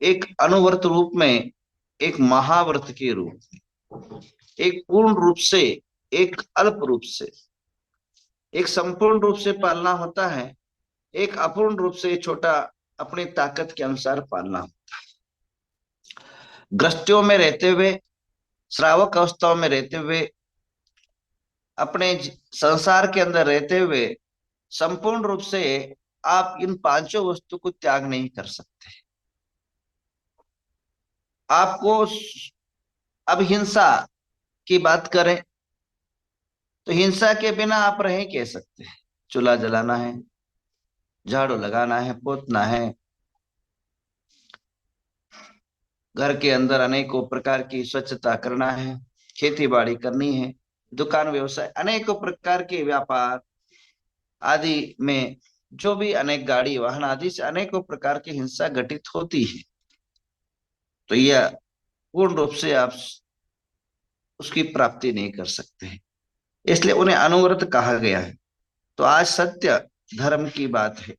एक अनुवर्त रूप में, एक महाव्रत के रूप में, एक पूर्ण रूप से, एक अल्प रूप से। एक संपूर्ण रूप से पालना होता है, एक अपूर्ण रूप से छोटा, अपनी ताकत के अनुसार पालना। ग्रस्तियों में रहते हुए, श्रावक अवस्थाओं में रहते हुए, अपने संसार के अंदर रहते हुए संपूर्ण रूप से आप इन पांचों वस्तु को त्याग नहीं कर सकते। आपको अब हिंसा की बात करें तो हिंसा के बिना आप रह कह सकते हैं। चूल्हा जलाना है, झाड़ू लगाना है, पोतना है, घर के अंदर अनेकों प्रकार की स्वच्छता करना है, खेती बाड़ी करनी है, दुकान व्यवसाय, अनेकों प्रकार के व्यापार आदि में, जो भी अनेक गाड़ी वाहन आदि से अनेकों प्रकार की हिंसा घटित होती है। तो यह पूर्ण रूप से आप उसकी प्राप्ति नहीं कर सकते हैं, इसलिए उन्हें अनुव्रत कहा गया है। तो आज सत्य धर्म की बात है।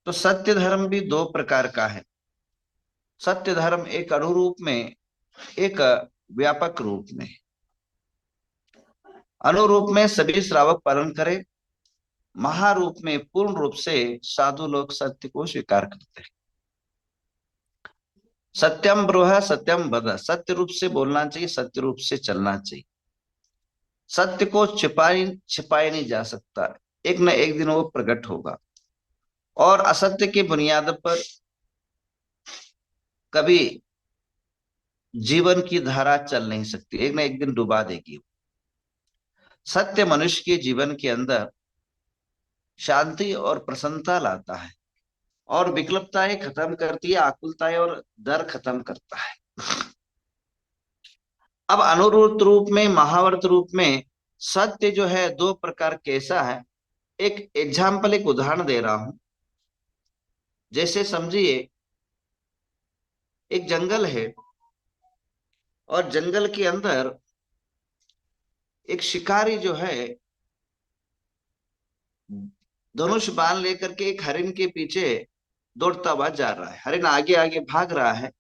तो सत्य धर्म भी दो प्रकार का है। सत्य धर्म एक अनुरूप में, एक व्यापक रूप में। अनुरूप में सभी श्रावक पालन करें, महारूप में पूर्ण रूप से साधु लोग सत्य को स्वीकार करते हैं। सत्यम ब्रूह सत्यम वद, सत्य रूप से बोलना चाहिए, सत्य रूप से चलना चाहिए। सत्य को छिपाया नहीं जा सकता, एक न एक दिन वो प्रकट होगा। और असत्य की बुनियाद पर कभी जीवन की धारा चल नहीं सकती, एक न एक दिन डुबा देगी। सत्य मनुष्य के जीवन के अंदर शांति और प्रसन्नता लाता है, और विकल्पताएं खत्म करती है, आकुलताएं और डर खत्म करता है। अब अनुरूप रूप में, महावर्त रूप में सत्य जो है दो प्रकार कैसा है। एक एग्जाम्पल, एक उदाहरण दे रहा हूं। जैसे समझिए, एक जंगल है, और जंगल के अंदर एक शिकारी जो है धनुष बाण लेकर के एक हरिण के पीछे दौड़ता हुआ जा रहा है। हरिण आगे आगे भाग रहा है,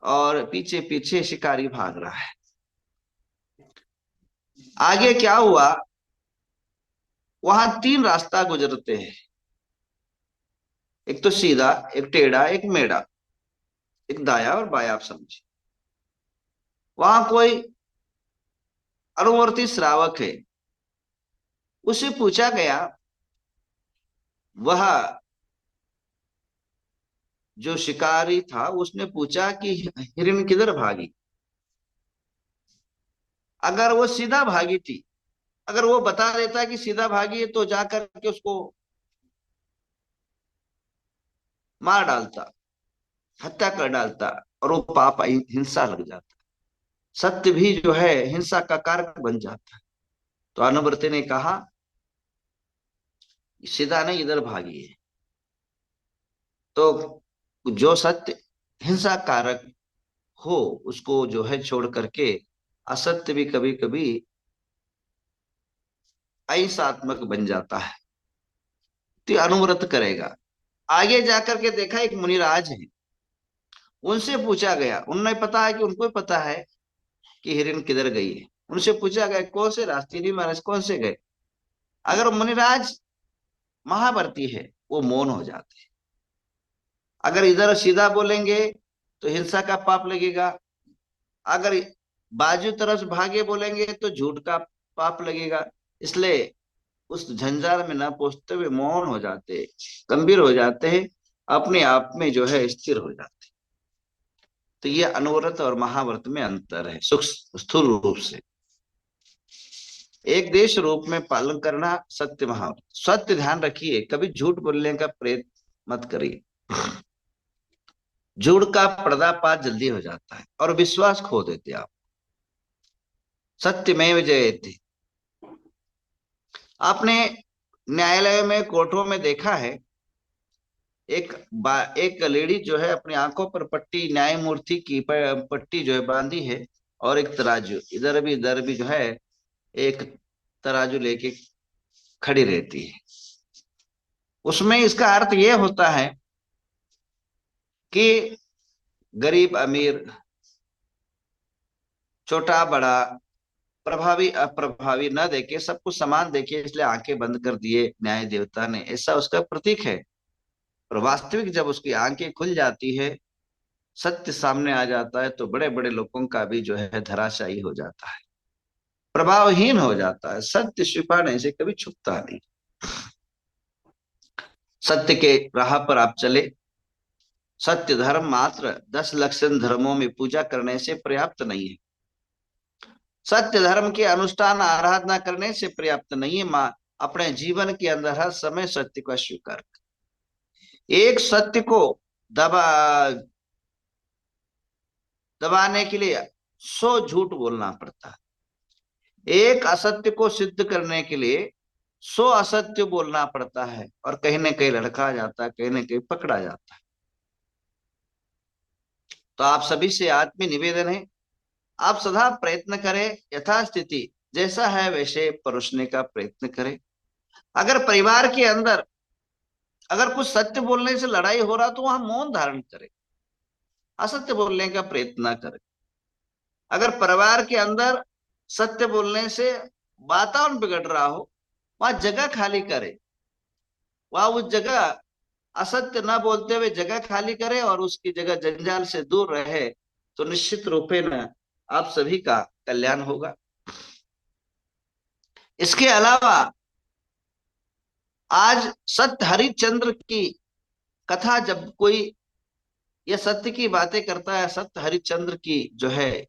और पीछे पीछे शिकारी भाग रहा है। आगे क्या हुआ, वहां तीन रास्ता गुजरते हैं, एक तो सीधा, एक टेढ़ा, एक मेढ़ा, एक दाया और बाया, आप समझे। वहां कोई अनुवर्ती श्रावक है, उससे पूछा गया, वह जो शिकारी था उसने पूछा कि हिरण किधर भागी। अगर वो सीधा भागी थी, अगर वो बता देता कि सीधा भागी है, तो जाकर के उसको मार डालता, हत्या कर डालता, और वो पाप हिंसा लग जाता। सत्य भी जो है हिंसा का कारक बन जाता है। तो अनुव्रत ने कहा, सीधा नहीं, इधर भागी है। तो जो सत्य हिंसा कारक हो, उसको जो है छोड़ करके असत्य भी कभी कभी अहिंसात्मक बन जाता है। तो ये अनुव्रत करेगा। आगे जाकर के देखा, एक मुनिराज है, उनसे पूछा गया, उन्हें पता है कि उनको ही पता है कि हिरण किधर गई है। उनसे पूछा गया, कौन से रास्ते, नहीं महाराज कौन से गए। अगर मुनिराज महावर्ती है, वो मौन हो जाते हैं। अगर इधर सीधा बोलेंगे तो हिंसा का पाप लगेगा, अगर बाजू तरफ से भागे बोलेंगे तो झूठ का पाप लगेगा। इसलिए उस झंझार में न पहुंचते हुए मौन हो जाते हैं, गंभीर हो जाते हैं, अपने आप में जो है स्थिर हो जाते हैं। तो ये अनुव्रत और महाव्रत में अंतर है, सूक्ष्म स्थूल रूप से। एक देश रूप में पालन करना सत्य महाव्रत। सत्य ध्यान रखिए, कभी झूठ बोलने का प्रयत्न मत करिए। झूठ का पर्दाफाश जल्दी हो जाता है और विश्वास खो देते आप। सत्यमेव जयते। आपने न्यायालय में, कोर्टों में देखा है, एक लेडी जो है अपनी आंखों पर पट्टी, न्यायमूर्ति की पट्टी जो है बांधी है, और एक तराजू, इधर भी जो है एक तराजू लेके खड़ी रहती है। उसमें इसका अर्थ यह होता है कि गरीब अमीर, छोटा बड़ा, प्रभावी अप्रभावी न देखे, सबको समान देखे, इसलिए आंखें बंद कर दिए न्याय देवता ने, ऐसा उसका प्रतीक है। और वास्तविक जब उसकी आंखें खुल जाती है, सत्य सामने आ जाता है, तो बड़े बड़े लोगों का भी जो है धराशायी हो जाता है, प्रभावहीन हो जाता है। सत्य छिपाने से कभी छुपता नहीं। सत्य के राह पर आप चले। सत्य धर्म मात्र 10 लक्षण धर्मों में पूजा करने से पर्याप्त नहीं है। सत्य धर्म के अनुष्ठान आराधना करने से पर्याप्त नहीं है। मां अपने जीवन के अंदर हर समय सत्य का स्वीकार कर। एक सत्य को दबा दबाने के लिए 100 झूठ बोलना पड़ता है। एक असत्य को सिद्ध करने के लिए 100 असत्य बोलना पड़ता है, और कहीं ना कहीं लड़का जाता है, कहीं ना कहीं पकड़ा जाता है। तो आप सभी से आत्मीय निवेदन है, आप सदा प्रयत्न करें, यथास्थिति जैसा है वैसे परोसने का प्रयत्न करें। अगर परिवार के अंदर अगर कुछ सत्य बोलने से लड़ाई हो रहा, तो वहां मौन धारण करें, असत्य बोलने का प्रयत्न ना करें। अगर परिवार के अंदर सत्य बोलने से वातावरण बिगड़ रहा हो, वहां जगह खाली करे, वहां उस जगह असत्य न बोलते हुए जगह खाली करे और उसकी जगह जंजाल से दूर रहे, तो निश्चित रूपे न आप सभी का कल्याण होगा। इसके अलावा आज सत्य हरिश्चंद्र की कथा, जब कोई यह सत्य की बातें करता है, सत्य हरिश्चंद्र की जो है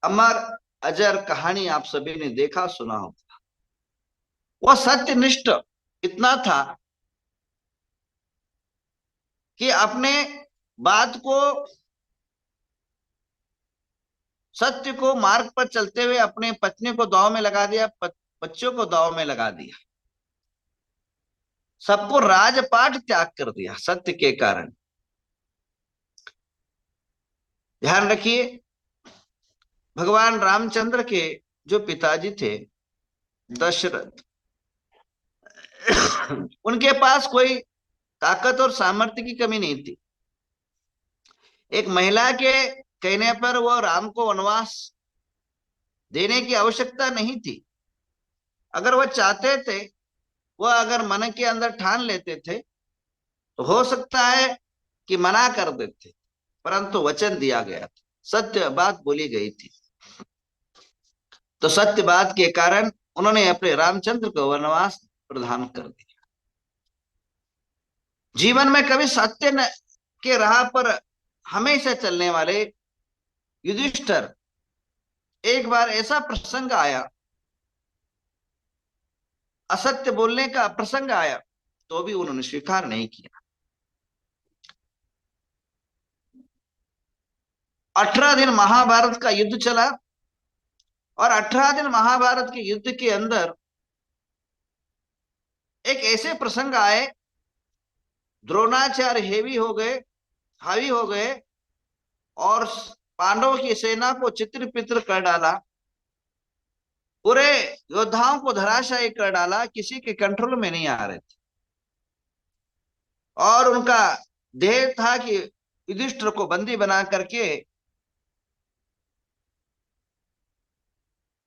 अमर अजर कहानी आप सभी ने देखा सुना हो। वह सत्यनिष्ठ इतना था कि अपने बात को, सत्य को मार्ग पर चलते हुए अपने पत्नी को दांव में लगा दिया, बच्चों को दांव में लगा दिया, सबको राजपाट त्याग कर दिया सत्य के कारण। ध्यान रखिए, भगवान रामचंद्र के जो पिताजी थे दशरथ, उनके पास कोई ताकत और सामर्थ्य की कमी नहीं थी। एक महिला के कहने पर वो राम को वनवास देने की आवश्यकता नहीं थी। अगर वह चाहते थे, वह अगर मन के अंदर ठान लेते थे, तो हो सकता है कि मना कर देते, परंतु वचन दिया गया था, सत्य बात बोली गई थी। तो सत्य बात के कारण उन्होंने अपने रामचंद्र को वनवास प्रदान कर दिया। जीवन में कभी सत्य के राह पर हमेशा चलने वाले युधिष्ठिर, एक बार ऐसा प्रसंग आया, असत्य बोलने का प्रसंग आया, तो भी उन्होंने स्वीकार नहीं किया। 18 दिन महाभारत का युद्ध चला, और 18 दिन महाभारत के युद्ध के अंदर एक ऐसे प्रसंग आए, द्रोणाचार्य हावी हो गए और पांडवों की सेना को चित्र पित्र कर डाला, पूरे योद्धाओं को धराशायी कर डाला, किसी के कंट्रोल में नहीं आ रहे थे। और उनका ध्येय था कि युधिष्ठिर को बंदी बना करके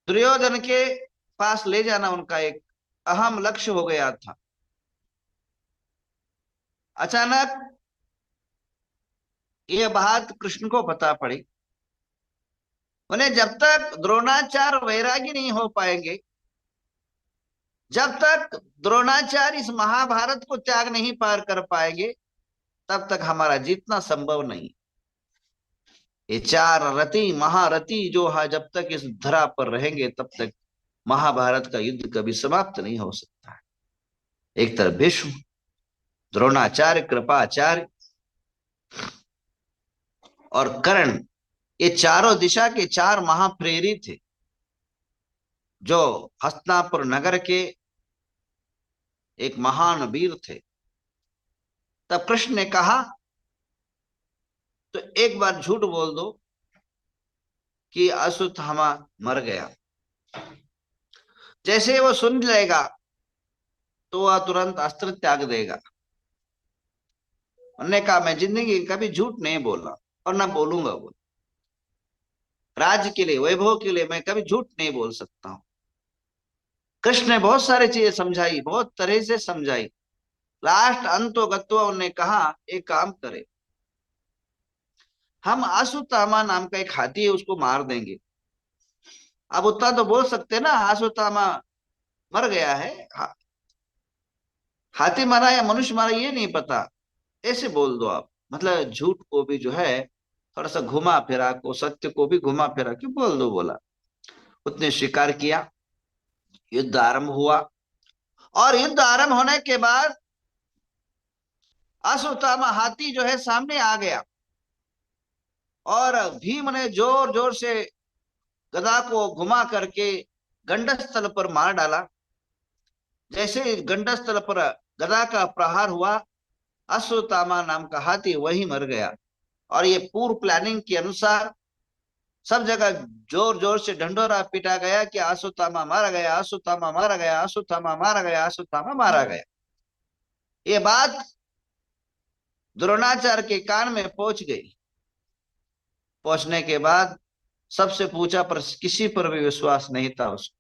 दुर्योधन के पास ले जाना उनका एक अहम लक्ष्य हो गया था। अचानक यह बात कृष्ण को पता पड़ी। उन्हें जब तक द्रोणाचार्य वैरागी नहीं हो पाएंगे, जब तक द्रोणाचार्य इस महाभारत को त्याग नहीं पार कर पाएंगे, तब तक हमारा जीतना संभव नहीं। ये चार रति महारथी जो है, जब तक इस धरा पर रहेंगे, तब तक महाभारत का युद्ध कभी समाप्त नहीं हो सकता है। एक तरफ भीष्म, द्रोणाचार्य, कृपाचार्य और कर्ण, ये चारों दिशा के चार महाप्रेरी थे, जो हस्तिनापुर नगर के एक महान वीर थे। तब कृष्ण ने कहा, तो एक बार झूठ बोल दो कि अश्वत्थामा मर गया। जैसे वो सुन लेगा, तो वह तुरंत अस्त्र त्याग देगा। उन्होंने कहा मैं जिंदगी में कभी झूठ नहीं बोला और ना बोलूंगा। बोल राज्य के लिए, वैभव के लिए मैं कभी झूठ नहीं बोल सकता हूँ। कृष्ण ने बहुत सारी चीजें समझाई, बहुत तरह से समझाई। लास्ट अंतो गत्वा उन्होंने कहा एक काम करे, हम आसुतामा नाम का एक हाथी है उसको मार देंगे। अब उतना तो बोल सकते ना, आसुतामा मर गया है, हाथी मारा या मनुष्य मारा ये नहीं पता, ऐसे बोल दो आप। मतलब झूठ को भी जो है थोड़ा सा घुमा फिरा को, सत्य को भी घुमा फिरा के बोल दो, बोला। उसने स्वीकार किया। युद्ध आरंभ हुआ, और युद्ध आरंभ होने के बाद अश्वत्थामा हाथी जो है सामने आ गया, और भीम ने जोर जोर से गदा को घुमा करके गंडस्थल पर मार डाला। जैसे गंडस्थल पर गदा का प्रहार हुआ, अश्वत्थामा नाम का हाथी वही मर गया। और ये पूर्व प्लानिंग के अनुसार सब जगह जोर जोर से ढंढोरा पीटा गया कि अश्वत्थामा मारा गया, अश्वत्थामा मारा गया, अश्वत्थामा मारा गया, अश्वत्थामा मारा गया। ये बात द्रोणाचार्य के कान में पहुंच गई। पहुंचने के बाद सबसे पूछा, पर किसी पर भी विश्वास नहीं था उसको।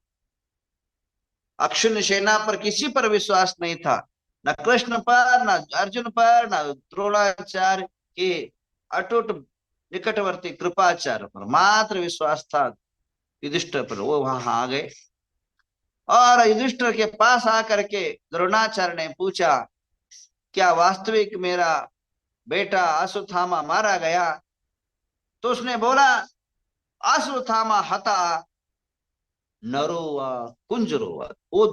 अक्षुण्य सेना पर किसी पर विश्वास नहीं था, न कृष्ण पर, न अर्जुन पर, न द्रोणाचार्य के अटूट निकटवर्ती कृपाचार्य पर मात्र विश्वास था। युधिष्ठिर पर वो वहां आ गए, और युधिष्ठिर के पास आकर के द्रोणाचार्य ने पूछा, क्या वास्तविक मेरा बेटा अश्वत्थामा मारा गया? तो उसने बोला, अश्वत्थामा हता नरो व कुंजरो व। वो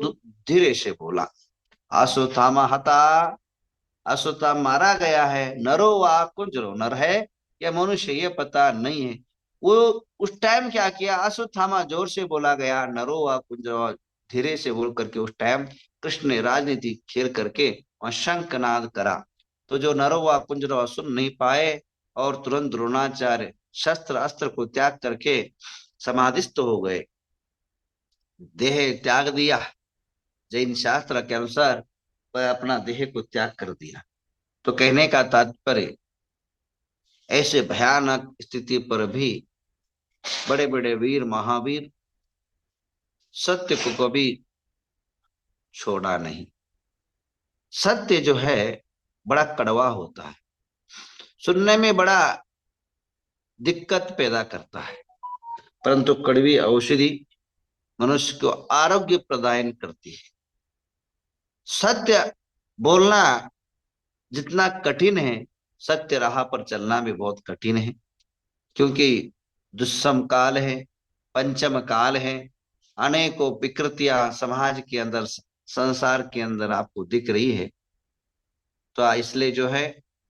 धीरे से बोला, अश्वत्थामा हता, अश्वत्थामा मारा गया है, नरो व कुंजरो, नर है या मनुष्य ये पता नहीं है। वो उस टाइम क्या किया, अश्वत्थामा जोर से बोला गया, नरो व कुंजरो, धीरे से बोल करके उस टाइम कृष्ण ने राजनीति खेल करके वहां शंखनाद करा। तो जो नरो व कुंजरो सुन नहीं पाए, और तुरंत द्रोणाचार्य शस्त्र अस्त्र को त्याग करके समाधिस्थ हो गए, देह त्याग दिया। जैन शास्त्र के अनुसार वह अपना देह को त्याग कर दिया। तो कहने का तात्पर्य, ऐसे भयानक स्थिति पर भी बड़े बड़े वीर महावीर सत्य को कभी छोड़ा नहीं। सत्य जो है बड़ा कड़वा होता है, सुनने में बड़ा दिक्कत पैदा करता है, परंतु कड़वी औषधि मनुष्य को आरोग्य प्रदान करती है। सत्य बोलना जितना कठिन है, सत्य राह पर चलना भी बहुत कठिन है। क्योंकि दुष्सम काल है, पंचम काल है, अनेकों विकृतियां समाज के अंदर, संसार के अंदर आपको दिख रही है। तो इसलिए जो है